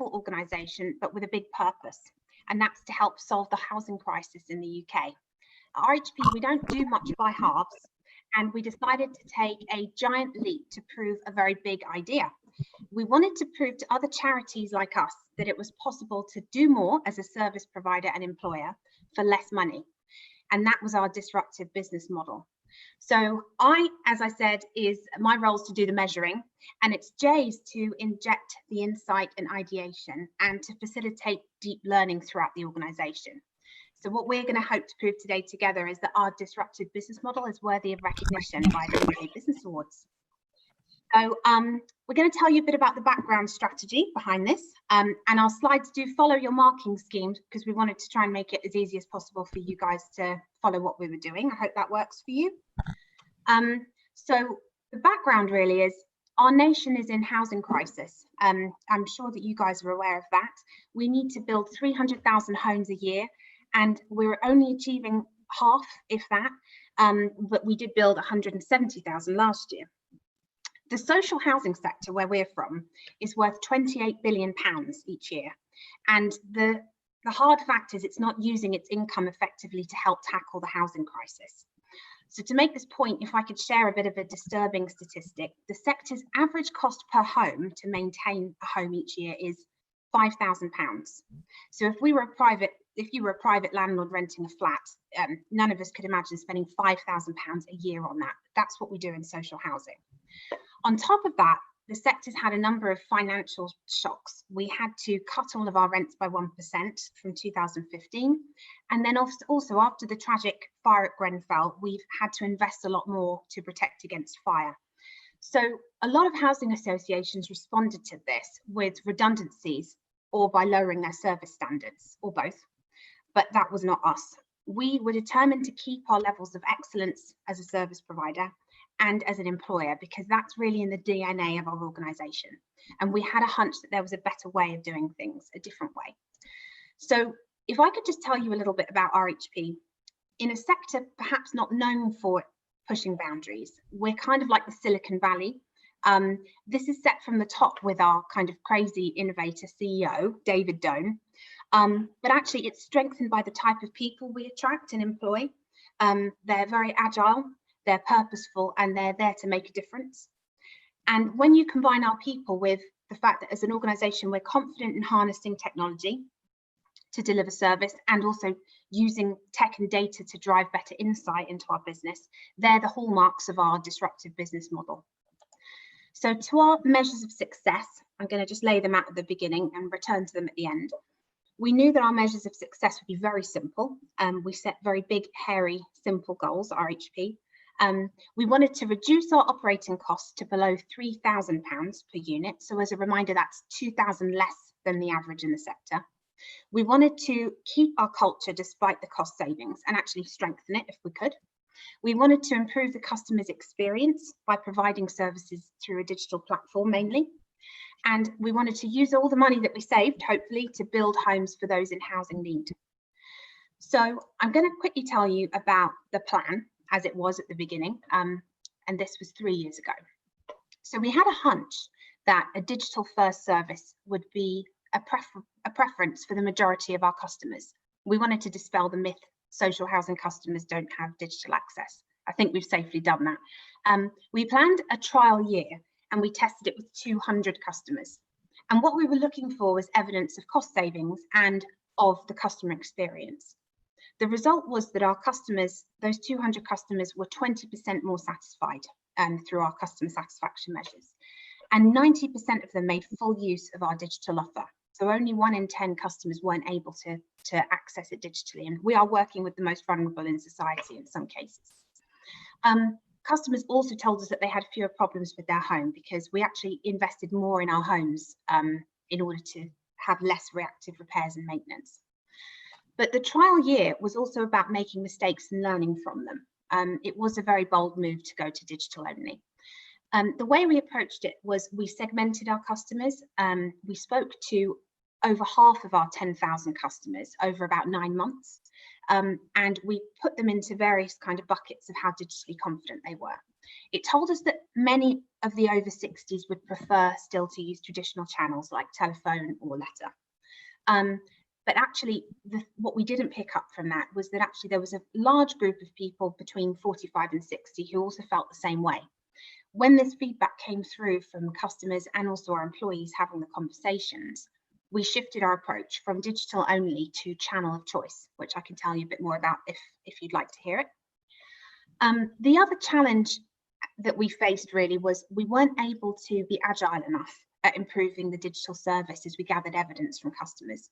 organisation, but with a big purpose, and that's to help solve the housing crisis in the UK. At RHP, we don't do much by halves, and we decided to take a giant leap to prove a very big idea. We wanted to prove to other charities like us that it was possible to do more as a service provider and employer for less money. And that was our disruptive business model. So as I said, my role is to do the measuring, and it's Jay's to inject the insight and ideation and to facilitate deep learning throughout the organisation. So what we're going to hope to prove today together is that our disruptive business model is worthy of recognition by the UK Business Awards. So we're going to tell you a bit about the background strategy behind this, and our slides do follow your marking schemes because we wanted to try and make it as easy as possible for you guys to follow what we were doing. I hope that works for you. So the background really is our nation is in housing crisis. I'm sure that you guys are aware of that. We need to build 300,000 homes a year, and we're only achieving half, if that, but we did build 170,000 last year. The social housing sector where we're from is worth £28 billion each year. And the hard fact is it's not using its income effectively to help tackle the housing crisis. So to make this point, if I could share a bit of a disturbing statistic, the sector's average cost per home to maintain a home each year is £5,000. So if you were a private landlord renting a flat, none of us could imagine spending £5,000 a year on that. That's what we do in social housing. On top of that, the sector's had a number of financial shocks. We had to cut all of our rents by 1% from 2015. And then also after the tragic fire at Grenfell, we've had to invest a lot more to protect against fire. So a lot of housing associations responded to this with redundancies or by lowering their service standards, or both. But that was not us. We were determined to keep our levels of excellence as a service provider and as an employer, because that's really in the DNA of our organisation. And we had a hunch that there was a better way of doing things, a different way. So if I could just tell you a little bit about RHP, in a sector perhaps not known for pushing boundaries, we're kind of like the Silicon Valley. This is set from the top with our kind of crazy innovator CEO, David Doan. But actually it's strengthened by the type of people we attract and employ. They're very agile, they're purposeful, and they're there to make a difference. And when you combine our people with the fact that as an organisation, we're confident in harnessing technology to deliver service and also using tech and data to drive better insight into our business, they're the hallmarks of our disruptive business model. So to our measures of success, I'm going to just lay them out at the beginning and return to them at the end. We knew that our measures of success would be very simple. We set very big, hairy, simple goals at RHP. We wanted to reduce our operating costs to below £3,000 per unit. So as a reminder, that's 2,000 less than the average in the sector. We wanted to keep our culture despite the cost savings and actually strengthen it if we could. We wanted to improve the customer's experience by providing services through a digital platform mainly. And we wanted to use all the money that we saved, hopefully, to build homes for those in housing need. So I'm going to quickly tell you about the plan as it was at the beginning, and this was 3 years ago. So we had a hunch that a digital first service would be a preference for the majority of our customers. We wanted to dispel the myth social housing customers don't have digital access. I think we've safely done that. We planned a trial year and we tested it with 200 customers. And what we were looking for was evidence of cost savings and of the customer experience. The result was that our customers, those 200 customers, were 20% more satisfied through our customer satisfaction measures. And 90% of them made full use of our digital offer. So only 1 in 10 customers weren't able to access it digitally. And we are working with the most vulnerable in society in some cases. Customers also told us that they had fewer problems with their home because we actually invested more in our homes in order to have less reactive repairs and maintenance. But the trial year was also about making mistakes and learning from them. It was a very bold move to go to digital only. The way we approached it was we segmented our customers. We spoke to over half of our 10,000 customers over about 9 months. And we put them into various kind of buckets of how digitally confident they were. It told us that many of the over 60s would prefer still to use traditional channels like telephone or letter. But actually, what we didn't pick up from that was that actually there was a large group of people between 45 and 60 who also felt the same way. When this feedback came through from customers and also our employees having the conversations, we shifted our approach from digital only to channel of choice, which I can tell you a bit more about if you'd like to hear it. The other challenge that we faced really was we weren't able to be agile enough at improving the digital service as we gathered evidence from customers.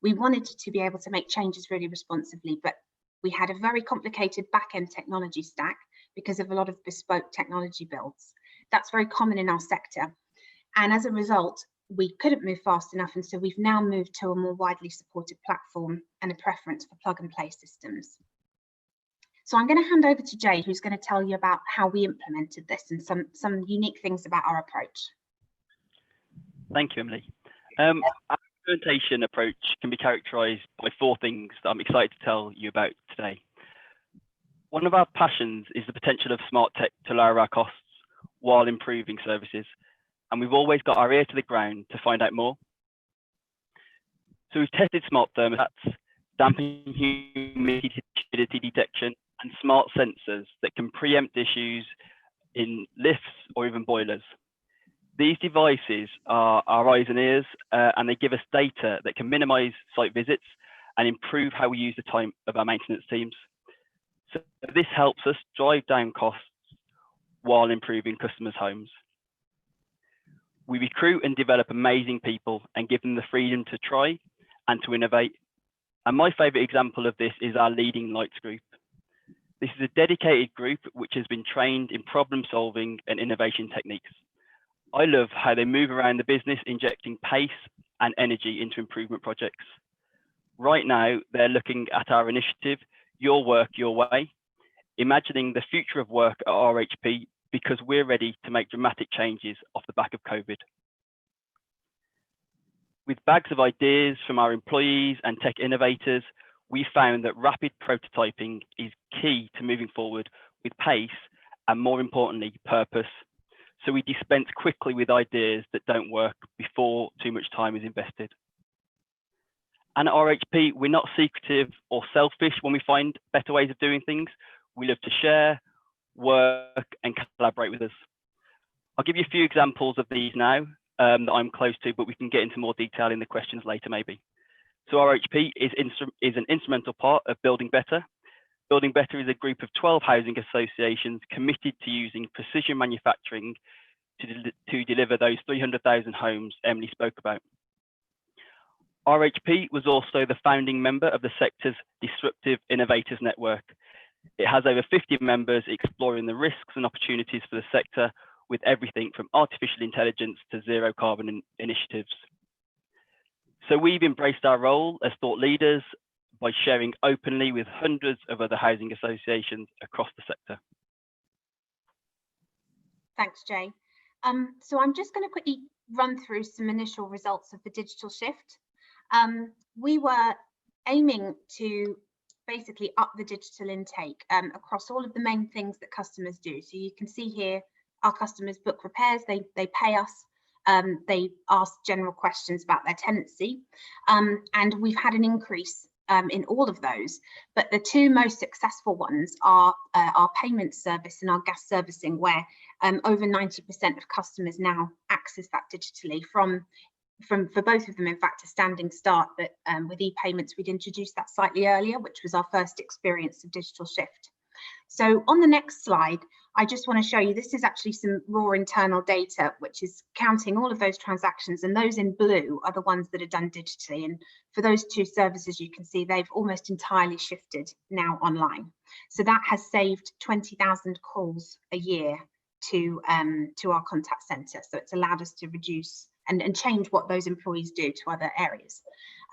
We wanted to be able to make changes really responsibly, but we had a very complicated back-end technology stack because of a lot of bespoke technology builds. That's very common in our sector. And as a result, we couldn't move fast enough. And so we've now moved to a more widely supported platform and a preference for plug and play systems. So I'm going to hand over to Jay, who's going to tell you about how we implemented this and some unique things about our approach. Thank you, Emily. Our implementation approach can be characterized by 4 things that I'm excited to tell you about today. One of our passions is the potential of smart tech to lower our costs while improving services. And we've always got our ear to the ground to find out more. So we've tested smart thermostats, damping humidity detection, and smart sensors that can preempt issues in lifts or even boilers. These devices are our eyes and ears, and they give us data that can minimize site visits and improve how we use the time of our maintenance teams. So this helps us drive down costs while improving customers' homes. We recruit and develop amazing people and give them the freedom to try and to innovate. And my favorite example of this is our leading lights group. This is a dedicated group which has been trained in problem solving and innovation techniques. I love how they move around the business, injecting pace and energy into improvement projects. Right now, they're looking at our initiative, Your Work, Your Way, imagining the future of work at RHP because we're ready to make dramatic changes off the back of COVID. With bags of ideas from our employees and tech innovators, we found that rapid prototyping is key to moving forward with pace and, more importantly, purpose. So we dispense quickly with ideas that don't work before too much time is invested. And at RHP, we're not secretive or selfish when we find better ways of doing things. We love to share, work, and collaborate with us. I'll give you a few examples of these now that I'm close to, but we can get into more detail in the questions later maybe. So RHP is an instrumental part of Building Better. Building Better is a group of 12 housing associations committed to using precision manufacturing to deliver those 300,000 homes Emily spoke about. RHP was also the founding member of the sector's Disruptive Innovators Network. It has over 50 members exploring the risks and opportunities for the sector with everything from artificial intelligence to zero carbon initiatives. So we've embraced our role as thought leaders by sharing openly with hundreds of other housing associations across the sector. Thanks, Jay. So I'm just going to quickly run through some initial results of the digital shift. We were aiming to basically up the digital intake across all of the main things that customers do. So you can see here, our customers book repairs, they pay us, they ask general questions about their tenancy, and we've had an increase in all of those. But the 2 most successful ones are our payment service and our gas servicing, where over 90% of customers now access that digitally for both of them, in fact, a standing start, but with e-payments, we'd introduced that slightly earlier, which was our first experience of digital shift. So on the next slide, I just want to show you, this is actually some raw internal data, which is counting all of those transactions, and those in blue are the ones that are done digitally. And for those 2 services, you can see they've almost entirely shifted now online. So that has saved 20,000 calls a year to our contact centre. So it's allowed us to reduce and change what those employees do to other areas.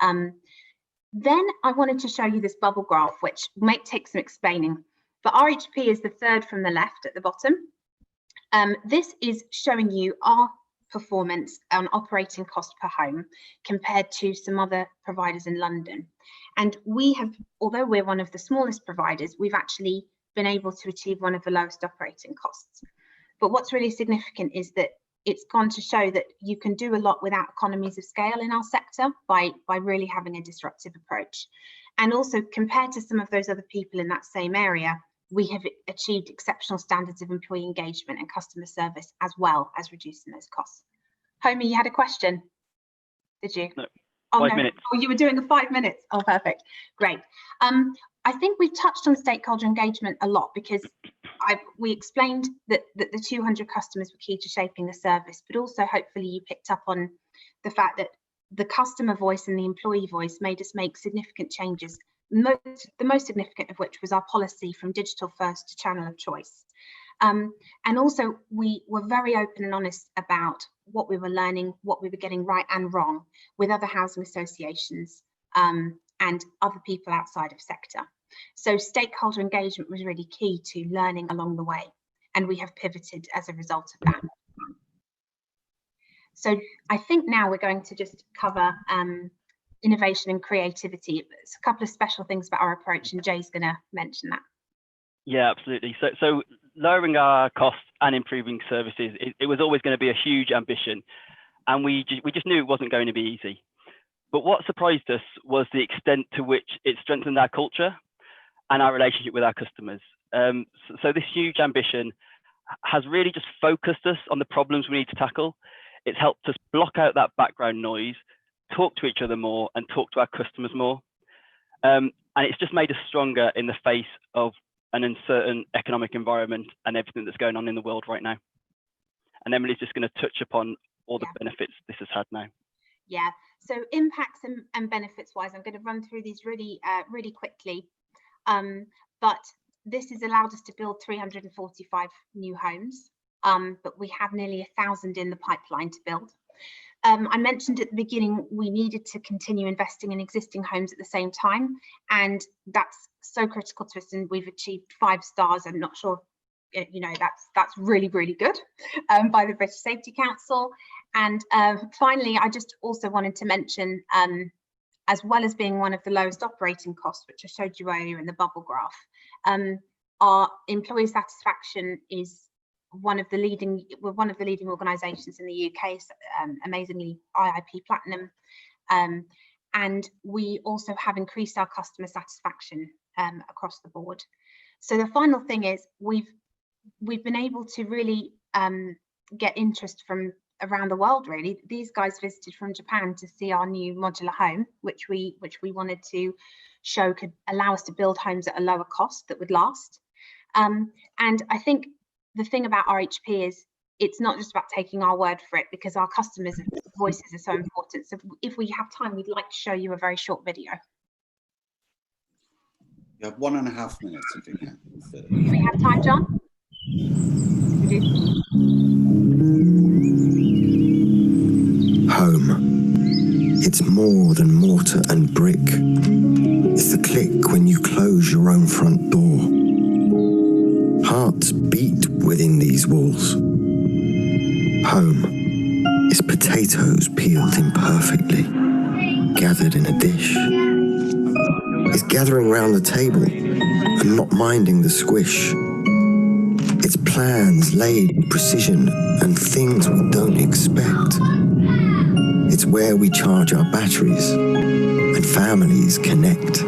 Then I wanted to show you this bubble graph, which might take some explaining. But RHP is the 3rd from the left at the bottom. This is showing you our performance on operating cost per home compared to some other providers in London. And we have, although we're one of the smallest providers, we've actually been able to achieve one of the lowest operating costs. But what's really significant is that it's gone to show that you can do a lot without economies of scale in our sector by really having a disruptive approach. And also, compared to some of those other people in that same area, we have achieved exceptional standards of employee engagement and customer service, as well as reducing those costs. Homie, you had a question, did you? No, oh, 5 no. minutes. Oh, you were doing the 5 minutes. Oh, perfect. Great. I think we've touched on stakeholder engagement a lot because we explained that the 200 customers were key to shaping the service, but also hopefully you picked up on the fact that the customer voice and the employee voice made us make significant changes, the most significant of which was our policy from digital first to channel of choice. And also we were very open and honest about what we were learning, what we were getting right and wrong with other housing associations and other people outside of sector. So stakeholder engagement was really key to learning along the way, and we have pivoted as a result of that. So I think now we're going to just cover innovation and creativity. It's a couple of special things about our approach, and Jay's going to mention that. Yeah, absolutely. So lowering our costs and improving services, it was always going to be a huge ambition, and we just knew it wasn't going to be easy. But what surprised us was the extent to which it strengthened our culture and our relationship with our customers. So this huge ambition has really just focused us on the problems we need to tackle. It's helped us block out that background noise, talk to each other more, and talk to our customers more. And it's just made us stronger in the face of an uncertain economic environment and everything that's going on in the world right now. And Emily's just going to touch upon all the benefits this has had now. Yeah, so impacts and benefits wise, I'm going to run through these really quickly. But this has allowed us to build 345 new homes, but we have nearly 1,000 in the pipeline to build. I mentioned at the beginning we needed to continue investing in existing homes at the same time, and that's so critical to us, and we've achieved 5 stars. I'm not sure, you know, that's really good by the British Safety Council. And finally, I just also wanted to mention, as well as being one of the lowest operating costs, which I showed you earlier in the bubble graph, our employee satisfaction is one of the leading organisations in the UK, amazingly RHP Platinum, and we also have increased our customer satisfaction across the board. So the final thing is we've been able to really get interest from around the world. Really, these guys visited from Japan to see our new modular home, which we wanted to show could allow us to build homes at a lower cost that would last. And I think the thing about RHP is it's not just about taking our word for it, because our customers' voices are so important. So if we have time, we'd like to show you a very short video. You have 1.5 minutes if you can. Do we have time, John? We do. Home. It's more than mortar and brick. It's the click when you close your own front door. Hearts beat within these walls. Home is potatoes peeled imperfectly, gathered in a dish. It's gathering round the table and not minding the squish. It's plans laid with precision and things we don't expect. It's where we charge our batteries and families connect.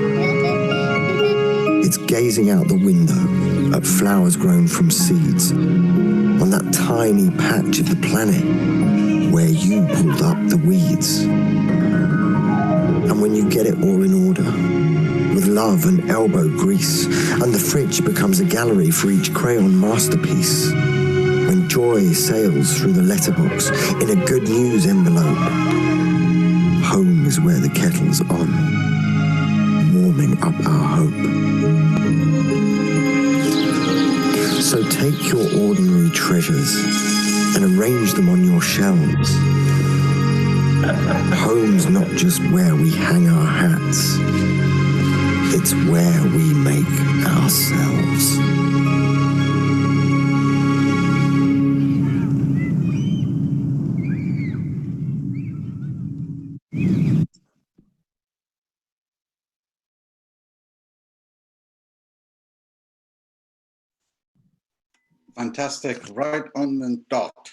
It's gazing out the window at flowers grown from seeds on that tiny patch of the planet where you pulled up the weeds. And when you get it all in order, with love and elbow grease, and the fridge becomes a gallery for each crayon masterpiece, when joy sails through the letterbox in a good news envelope, home is where the kettle's on, warming up our hope. So take your ordinary treasures and arrange them on your shelves. Home's not just where we hang our hats, it's where we make ourselves. Fantastic. Right on the dot.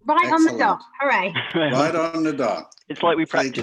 Right on the Excellent. dot. Hooray. Right on the dot. It's like we Played practiced